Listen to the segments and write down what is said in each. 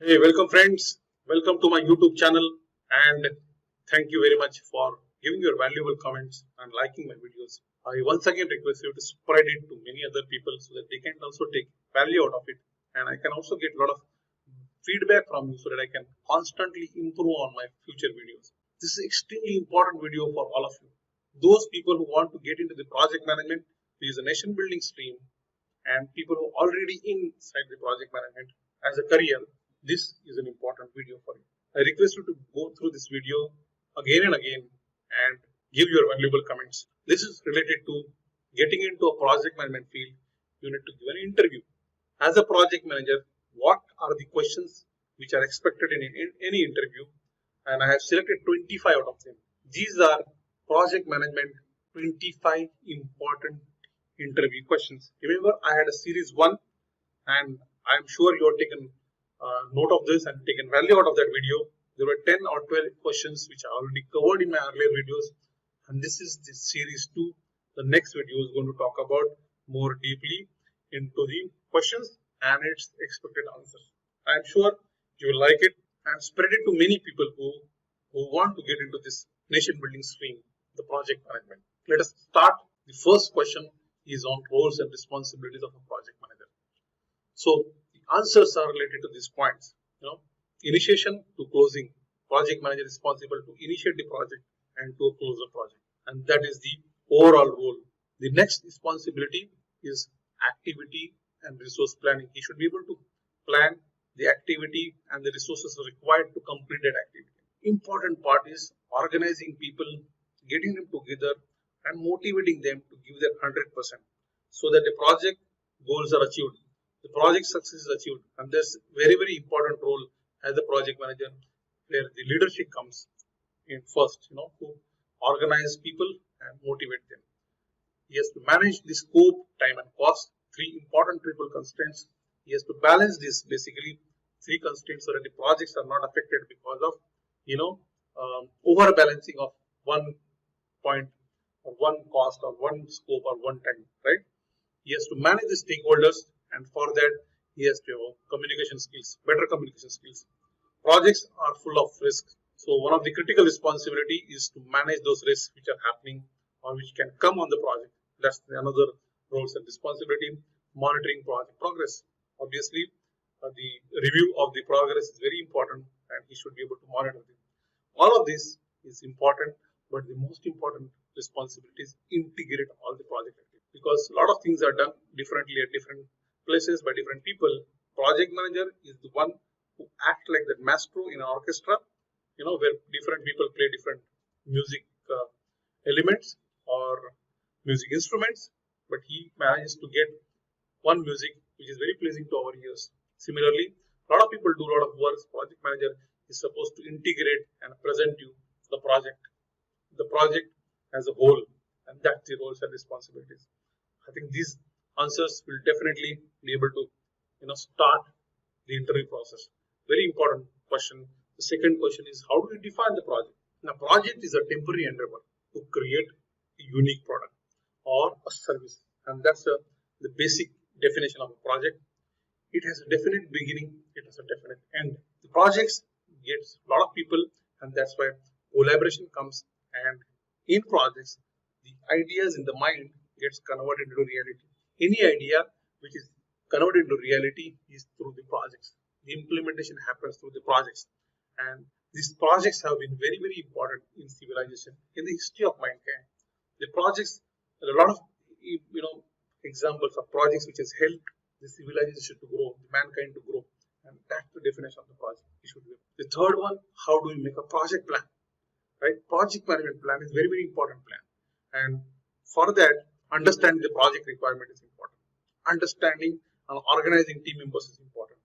Hey, welcome friends. Welcome to my YouTube channel and thank you very much for giving your valuable comments and liking my videos. I once again request you to spread it to many other people so that they can also take value out of it, and I can also get a lot of feedback from you so that I can constantly improve on my future videos. This is extremely important video for all of you. Those people who want to get into the project management, which is a nation building stream, and people who are already inside the project management as a career, this is an important video for you. I request you to go through this video again and again and give your valuable comments. This is related to getting into a project management field. You need to give an interview. As a project manager, what are the questions which are expected in any interview? And I have selected 25 out of them. These are project management 25 important interview questions. Remember, I had a series 1, and I'm sure you have taken note of this and taken value out of that video. There were 10 or 12 questions which I already covered in my earlier videos, and this is the series 2. The next video is going to talk about more deeply into the questions and its expected answers. I'm sure you will like it and spread it to many people who want to get into this nation building stream, the project management. Let us start. The first question is on roles and responsibilities of a project manager. So the answers are related to these points. Initiation to closing. Project manager is responsible to initiate the project and to close the project, and that is the overall role. The next responsibility is activity and resource planning. He should be able to plan the activity and the resources required to complete that activity. Important part is organizing people, getting them together and motivating them to give their 100% so that the project goals are achieved, the project success is achieved. And there's very important role as a project manager where the leadership comes in first, to organize people and motivate them. He has to manage the scope, time and cost, 3 important triple constraints. He has to balance this basically 3 constraints so that the projects are not affected because of overbalancing of one point or one cost or one scope or one time, right? He has to manage the stakeholders, and for that he has to have communication skills, better communication skills. Projects are full of risks, so one of the critical responsibility is to manage those risks which are happening or which can come on the project. That's another roles and responsibility. Monitoring project progress. Obviously, the review of the progress is very important, and he should be able to monitor it. All of this is important, but the most important responsibility is integrate all the project activities, because a lot of things are done differently at different places by different people. Project manager is the one who act like the maestro in an orchestra, where different people play different music elements or music instruments, but he manages to get one music which is very pleasing to our ears. Similarly, a lot of people do a lot of work. Project manager is supposed to integrate and present you the project as a whole, and that's the roles and responsibilities. I think these answers will definitely be able to start the interview process. Very important question. The second question is, how do you define the project? Now, project is a temporary endeavor to create a unique product or a service, and that's the basic definition of a project. It has a definite beginning, it has a definite end. The projects gets a lot of people, and that's why collaboration comes. And in projects, the ideas in the mind gets converted into reality. Any idea which is converted into reality is through the projects. The implementation happens through the projects, and these projects have been very important in civilization, in the history of mankind. The projects, a lot of examples of projects which has helped the civilization to grow, the mankind to grow, and that's the definition of the project. It should be. The third one, how do we make a project plan? Right? Project management plan is very important plan, and for that, understanding the project requirement is important. Understanding and organizing team members is important.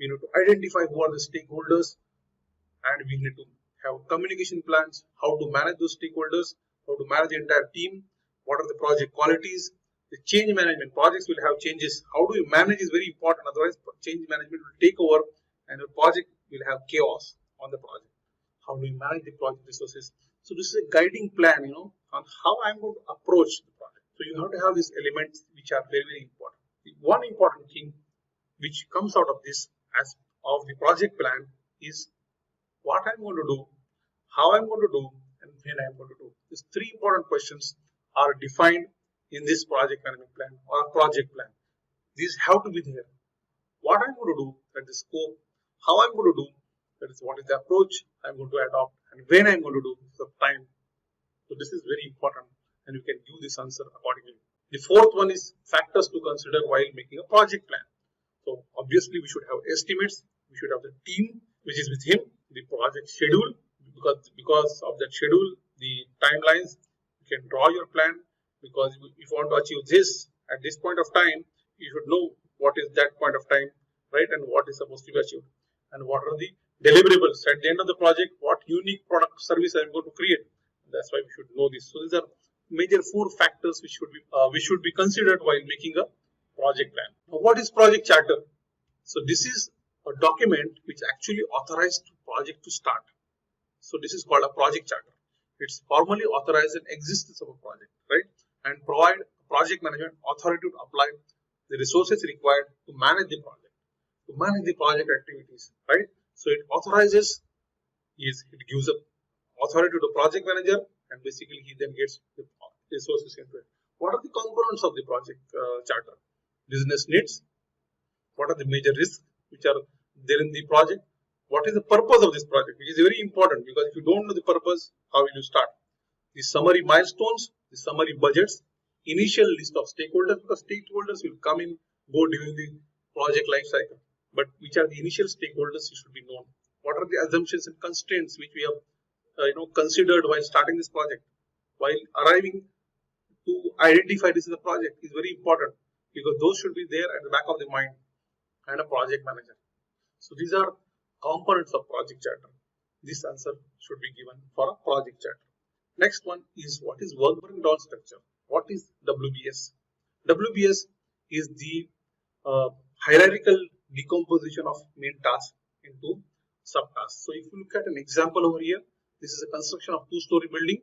We need to identify who are the stakeholders, and we need to have communication plans, how to manage those stakeholders, how to manage the entire team, what are the project qualities. The change management, projects will have changes. How do you manage is very important, otherwise change management will take over and the project will have chaos on the project. How do you manage the project resources? So this is a guiding plan, on how I'm going to approach the project. So you have to have these elements which are very important. The one important thing which comes out of this, as of the project plan is what I'm going to do, how I'm going to do, and when I'm going to do. These three important questions are defined in this project management plan or project plan. These have to be there. What I'm going to do, that is scope, how I'm going to do, that is what is the approach I'm going to adopt, and when I'm going to do, the time. So this is very important, and you can give this answer accordingly. The fourth one is factors to consider while making a project plan. So obviously we should have estimates, we should have the team which is with him, the project schedule, because of that schedule, the timelines, you can draw your plan, because if you want to achieve this at this point of time, you should know what is that point of time, right, and what is supposed to be achieved, and what are the deliverables at the end of the project, what unique product service I am going to create. That's why we should know this. So these are major four factors which should be considered while making a project plan. Now, what is project charter? So this is a document which actually authorizes the project to start. So this is called a project charter. It's formally authorized the existence of a project, right, and provide project management authority to apply the resources required to manage the project activities, right. So it authorizes, it gives a authority to the project manager, and basically he then gets the resources into it. What are the components of the project charter? Business needs. What are the major risks which are there in the project? What is the purpose of this project? Which is very important, because if you don't know the purpose, how will you start? The summary milestones, the summary budgets, initial list of stakeholders, because stakeholders will come in, go during the project life cycle. But which are the initial stakeholders should be known. What are the assumptions and constraints which we have considered while starting this project, while arriving to identify this as a project is very important, because those should be there at the back of the mind and a project manager. So these are components of project charter. This answer should be given for a project charter. Next one is, what is work breakdown structure? What is WBS? WBS is the hierarchical decomposition of main task into subtasks. So if you look at an example over here, this is a construction of two-story building.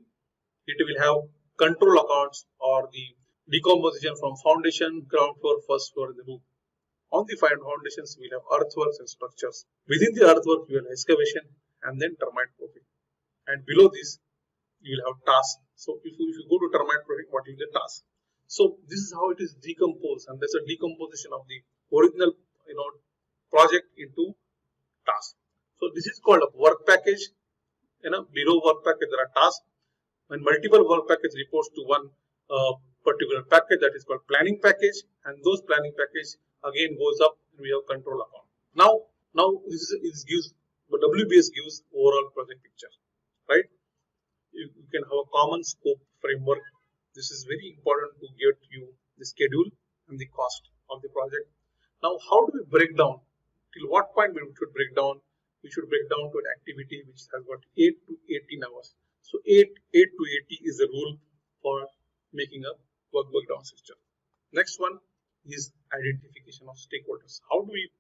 It will have control accounts or the decomposition from foundation, ground floor, first floor, and the roof. On the foundations, we will have earthworks and structures. Within the earthwork, we will have excavation and then termite proofing. And below this, you will have tasks. So if you go to termite proofing, what is the task? So this is how it is decomposed, and there's a decomposition of the original project into tasks. So this is called a work package. Below work package there are tasks. When multiple work package reports to one particular package, that is called planning package, and those planning package again goes up and we have control account. Now this gives, WBS gives overall project picture, right? You can have a common scope framework. This is very important to get you the schedule and the cost of the project. Now, how do we break down? Till what point we should break down? We should break down to an activity which has got 8 to 18 hours. So 8 to 80 is the rule for making a work breakdown system. Next one is identification of stakeholders. How do we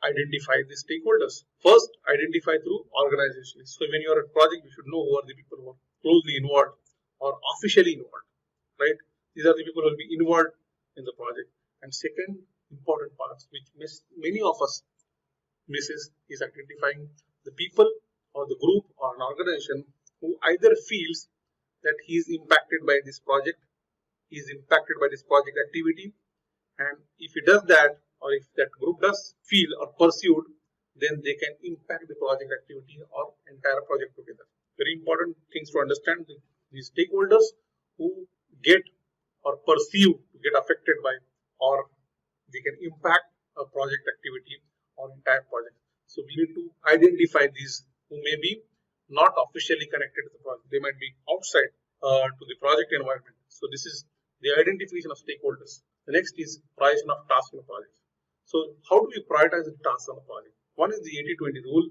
identify the stakeholders? First, identify through organization. So when you are at project, you should know who are the people who are closely involved or officially involved, right? These are the people who will be involved in the project. And second important part, which many of us misses, is identifying the people or the group or an organization who either feels that he is impacted by this project, he is impacted by this project activity, and if he does that, or if that group does feel or pursued, then they can impact the project activity or entire project together. Very important things to understand. These stakeholders who get or perceive to get affected by, or they can impact a project activity or entire project. So we need to identify these who may be not officially connected to the project. They might be outside to the project environment. So this is the identification of stakeholders. The next is prioritization of tasks in the project. So how do we prioritize the tasks on the project? One is the 80-20 rule.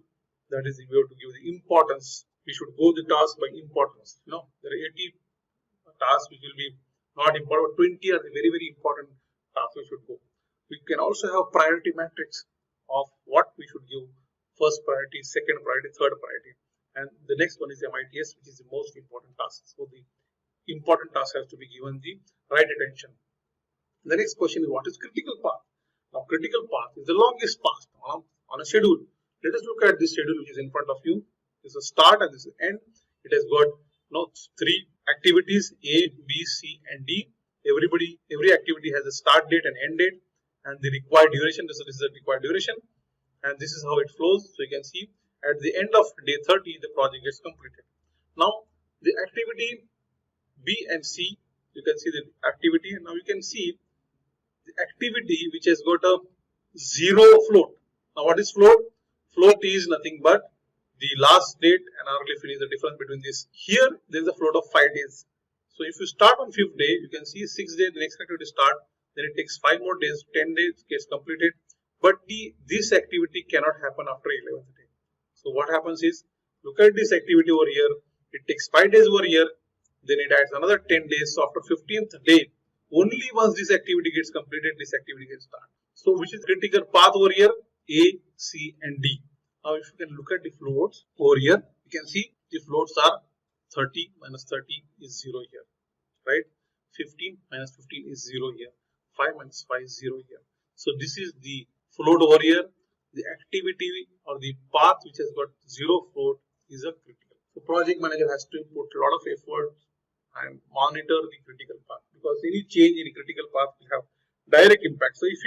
That is, we have to give the importance. We should go the task by importance. There are 80 tasks which will be not important. 20 are the very, very important tasks we should go. We can also have priority matrix of what we should give: first priority, second priority, third priority. And the next one is the MITS, which is the most important task. So the important task has to be given the right attention. The next question is, what is critical path? Now, critical path is the longest path on a schedule. Let us look at this schedule which is in front of you. This is a start and this is end. It has got three activities A, B, C, and D. Every activity has a start date and end date, and the required duration. This is the required duration, and this is how it flows. So you can see at the end of day 30, the project gets completed. Now the activity B and C, you can see the activity, and now you can see the activity which has got a zero float. Now what is float? Float is nothing but the last date and early finish, the difference between this. Here there is a float of 5 days. So if you start on 5th day, you can see 6th day the next activity start, then it takes 5 more days, 10 days gets completed. But this activity cannot happen after 11th day. So what happens is, look at this activity over here, it takes 5 days over here, then it adds another 10 days. So after 15th day, only once this activity gets completed, this activity gets started. So which is critical path over here? A, C, and D. Now if you can look at the floats over here, you can see the floats are 30 minus 30 is 0 here, right? 15 minus 15 is 0 here. 5 minus 5 is 0 here. So this is the float over here. The activity or the path which has got 0 float is a critical. So project manager has to put a lot of effort and monitor the critical path, because any change in the critical path will have direct impact. So if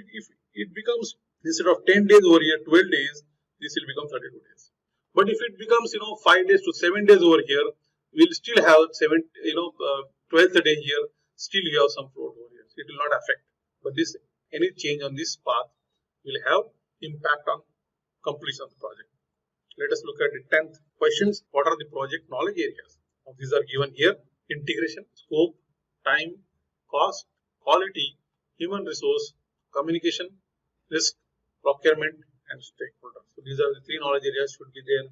it becomes, instead of 10 days over here, 12 days, this will become 32 days. But if it becomes 5 days to 7 days over here, we'll still have 12th day here, still you have some float over here. So it will not affect. But this any change on this path will have impact on completion of the project. Let us look at the 10th questions. What are the project knowledge areas? Now, these are given here: integration, scope, time, cost, quality, human resource, communication, risk, procurement, and stakeholders. So these are the 3 knowledge areas should be there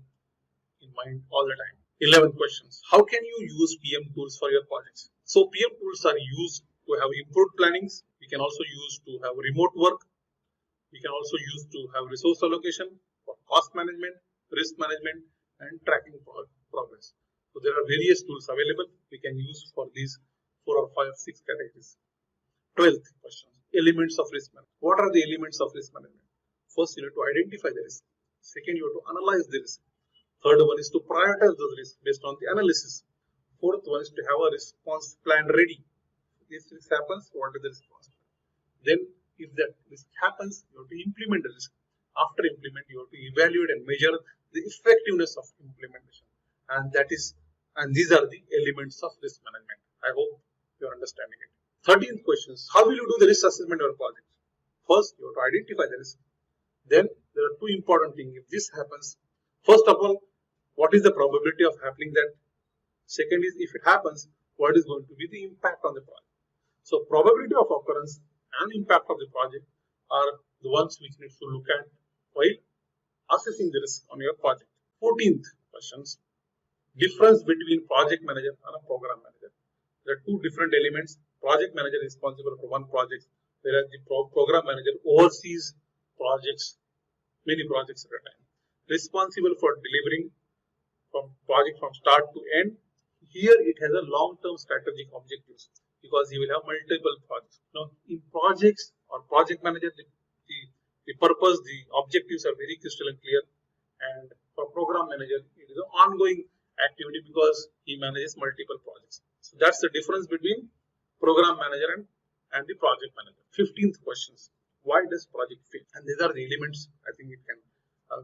in mind all the time. 11th questions. How can you use PM tools for your projects? So PM tools are used to have improved plannings. We can also use to have remote work. We can also use to have resource allocation for cost management, risk management, and tracking progress. So there are various tools available we can use for these 4 or 5 or 6 categories. 12th question. Elements of risk management. What are the elements of risk management? First, you need to identify the risk. Second, you have to analyze the risk. Third one is to prioritize those risks based on the analysis. Fourth one is to have a response plan ready. If this happens, what is the response plan? Then, if that risk happens, you have to implement the risk. After implement, you have to evaluate and measure the effectiveness of implementation. And these are the elements of risk management. I hope you are understanding it. 13th questions. How will you do the risk assessment of your project? First, you have to identify the risk. Then there are 2 important things. If this happens, first of all, what is the probability of happening that? Second is, if it happens, what is going to be the impact on the project? So probability of occurrence and impact of the project are the ones which need to look at while assessing the risk on your project. 14th questions. Difference between project manager and a program manager. There are 2 different elements. Project manager is responsible for one project, whereas the program manager oversees projects, many projects at a time. Responsible for delivering from start to end. Here it has a long-term strategic objectives, because you will have multiple projects. Now in projects or project manager, the purpose, the objectives are very crystal and clear. And for program manager, it is an ongoing activity because he manages multiple projects. So that's the difference between program manager and the project manager. 15th questions. Why does project fail? And these are the elements I think it can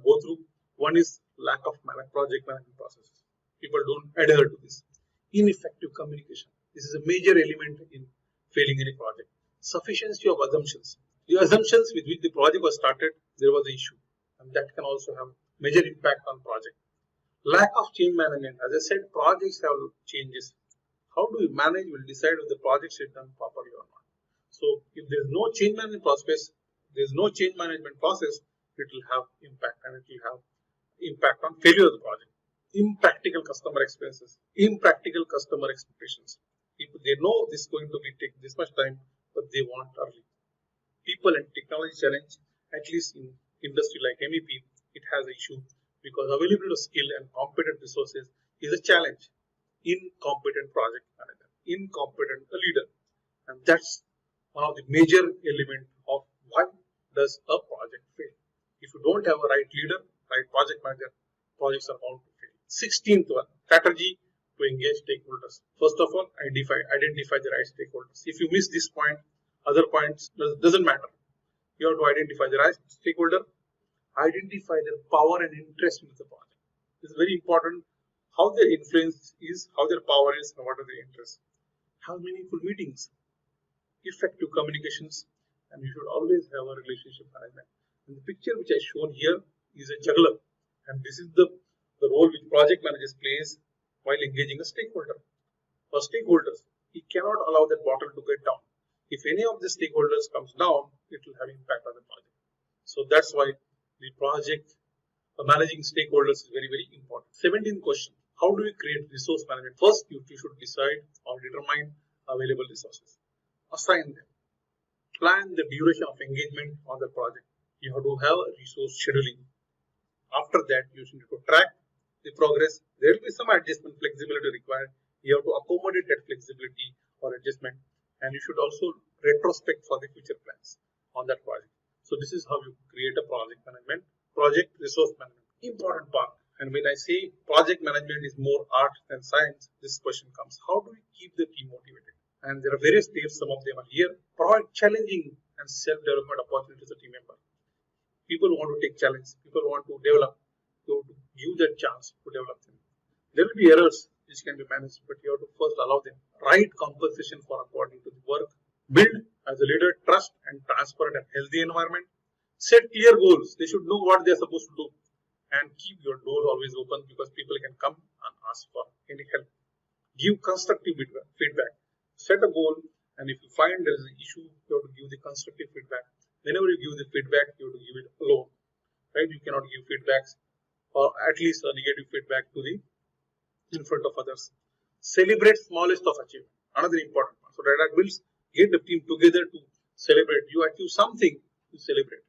go through. One is lack of project management processes. People don't adhere to this. Ineffective communication. This is a major element in failing any project. Sufficiency of assumptions. The assumptions with which the project was started, there was an issue, and that can also have major impact on project. Lack of change management. As I said, projects have changes. How do you manage will decide if the project is done properly or not. So if there is no change management process, it will have impact, and it will have impact on failure of the project. Impractical customer experiences, impractical customer expectations. People, they know this is going to be take this much time, but they want early. People and technology challenge, at least in industry like MEP, it has an issue because availability of skill and competent resources is a challenge. Incompetent project manager, incompetent leader, and that's one of the major element of why does a project fail. If you don't have a right leader, right? Project manager, projects are bound to fail. 16th one, strategy to engage stakeholders. First of all, identify the right stakeholders. If you miss this point, other points doesn't matter. You have to identify the right stakeholder, identify their power and interest in the project. It's very important how their influence is, how their power is, and what are their interests. Have meaningful meetings, effective communications, and you should always have a relationship management. And the picture which I shown here is a juggler, and this is the role which project managers plays while engaging a stakeholder. For stakeholders, he cannot allow that bottle to get down. If any of the stakeholders comes down, it will have impact on the project. So that's why the project managing stakeholders is very, very important. 17th question, how do we create resource management? First, you should decide or determine available resources. Assign them. Plan the duration of engagement on the project. You have to have a resource scheduling. After that, you need to track the progress. There will be some adjustment flexibility required. You have to accommodate that flexibility or adjustment, and you should also retrospect for the future plans on that project. So this is how you create a project management, project resource management. Important part. And when I say project management is more art than science, this question comes: how do we keep the team motivated? And there are various tips. Some of them are here. Provide challenging and self-development opportunities to team member. People want to take challenge. People want to develop. You have to give that chance to develop them. There will be errors which can be managed, but you have to first allow them. Right compensation for according to the work. Build as a leader trust and transparent and healthy environment. Set clear goals. They should know what they are supposed to do, and keep your doors always open because people can come and ask for any help. Give constructive feedback. Set a goal, and if you find there is an issue, you have to give the constructive feedback. Whenever you give the feedback, you have to give it alone, right? You cannot give feedbacks or at least a negative feedback to the in front of others. Celebrate smallest of achievement. Another important part. So that builds, get the team together to celebrate. You achieve something to celebrate.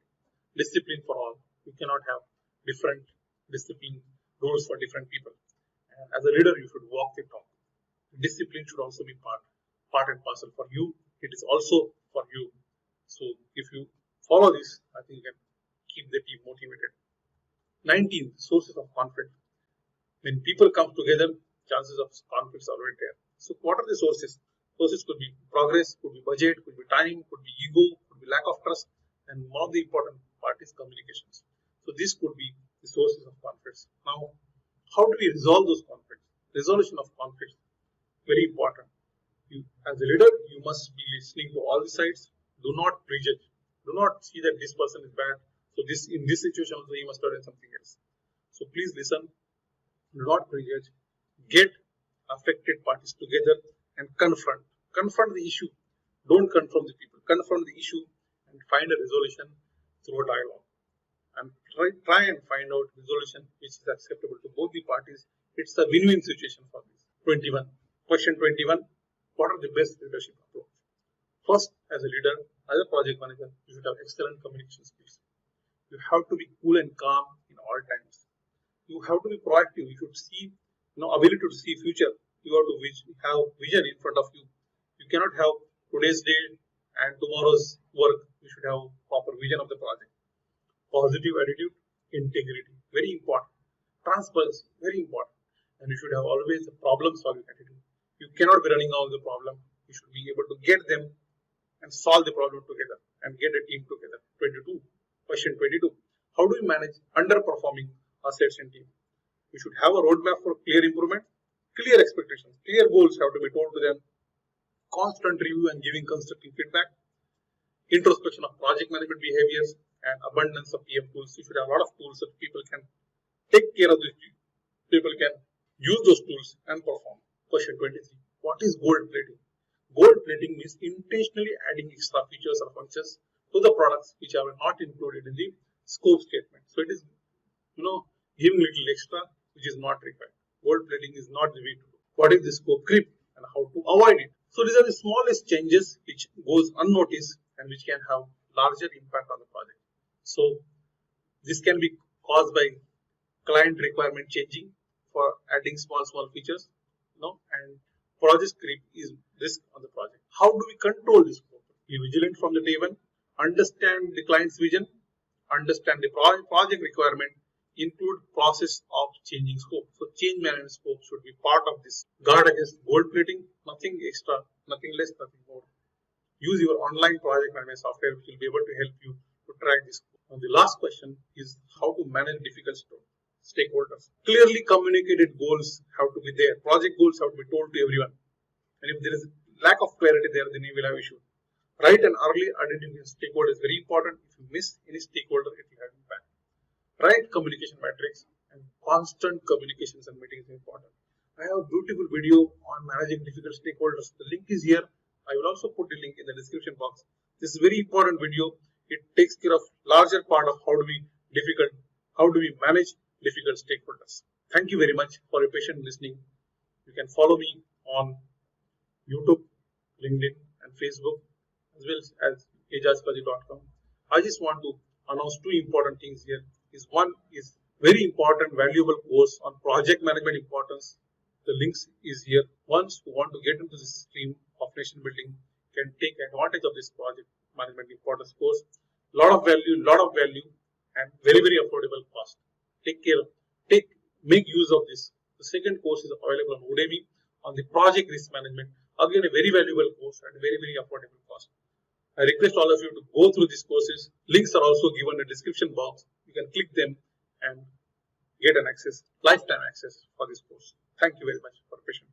Discipline for all. You cannot have different discipline rules for different people. And as a leader, you should walk the talk. Discipline should also be part and parcel for you. It is also for you. So if you follow this, I think you can keep the team motivated. 19. Sources of conflict. When people come together, chances of conflicts are already there. So what are the sources? Sources could be progress, could be budget, could be time, could be ego, could be lack of trust, and one of the important part is communications. So this could be the sources of conflicts. Now, how do we resolve those conflicts? Resolution of conflicts, very important. You, as a leader, you must be listening to all the sides. Do not prejudge. Do not see that this person is bad. So this in this situation also you must have done something else. So please listen. Do not prejudge. Get affected parties together and confront. Confront the issue. Don't confront the people. Confront the issue and find a resolution through a dialogue. And try and find out resolution which is acceptable to both the parties. It's a win-win situation for this. 21. Question 21. What are the best leadership approach? First, as a leader, as a project manager, you should have excellent communication skills. You have to be cool and calm in all times. You have to be proactive. You should see, ability to see future. You have to have vision in front of you. You cannot have today's day and tomorrow's work. You should have proper vision of the project. Positive attitude, integrity, very important. Transparency, very important. And you should have always a problem-solving attitude. You cannot be running out of the problem. You should be able to get them and solve the problem together and get a team together. 22. Question 22. How do we manage underperforming assets in team? We should have a roadmap for clear improvement, clear expectations, clear goals have to be told to them, constant review and giving constructive feedback, introspection of project management behaviors, and abundance of PM tools. You should have a lot of tools that people can take care of this. People can use those tools and perform. Question 23. What is gold plating? Gold plating means intentionally adding extra features or functions to the products which are not included in the scope statement. So it is, giving little extra which is not required. Gold plating is not the way to do. What is the scope creep and how to avoid it? So these are the smallest changes which goes unnoticed and which can have larger impact on the project. So this can be caused by client requirement changing for adding small features, and project creep is risk on the project. How do we control this? Be vigilant from the day one, understand the client's vision, understand the project requirement, include process of changing scope. So change management scope should be part of this. Guard against gold plating, nothing extra, nothing less, nothing more. Use your online project management software, which will be able to help you to track this. And the last question is how to manage difficult stakeholders. Clearly communicated goals have to be there. Project goals have to be told to everyone. And if there is lack of clarity there, then you will have issue. Right and early identification stakeholder is very important. If you miss any stakeholder, it will have impact. Right communication metrics and constant communications and meetings is important. I have a beautiful video on managing difficult stakeholders. The link is here. I will also put the link in the description box. This is a very important video. It takes care of larger part of how do we manage difficult stakeholders. Thank you very much for your patient listening. You can follow me on YouTube, LinkedIn, and Facebook, as well as ejazkazi.com. I just want to announce two important things here. One is very important, valuable course on project management importance. The links is here. Once you want to get into this stream of nation building, can take advantage of this project management importance course. Lot of value, and very, very affordable cost. Make use of this. The second course is available on Udemy on the project risk management. Again, a very valuable course at a very, very affordable cost. I request all of you to go through these courses. Links are also given in the description box. You can click them and get an lifetime access for this course. Thank you very much for your patience.